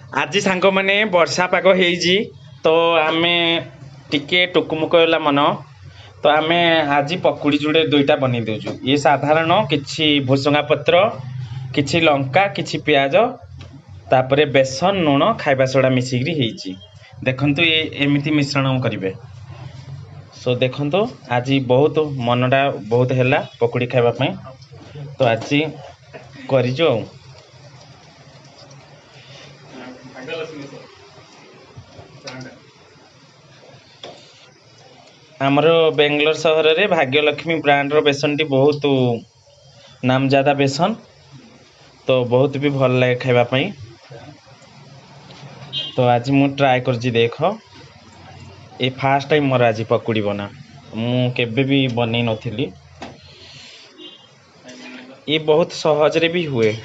आज सांग मैंने वर्षा पाग हो तो आम टिके टुकुमुक होला मन तो आम आज पकुड़ी जोड़े दुईटा बन दौचु ये साधारण किसी भुसंगा पत्र किसी लंका किसी प्याज तापर बेसन लुण खाइबा सोडा मिसिकी देखंतु ये एमिति मिश्रण करेंगे। सो देखंतु आज बहुत मनटा बहुत है पकुड़ी खाइबा तो आज करिजो आमर बेंगलोर सहर में भाग्यलक्ष्मी ब्रांड रो बेसन टी बहुत नामजादा बेसन तो बहुत भी भल लगे खाइबापी। तो आज मु ट्राए कर देख ये फास्ट टाइम मोर आज पकुड़ी बना मुझे भी बन नथिली ये बहुत सहज रे भी हुए।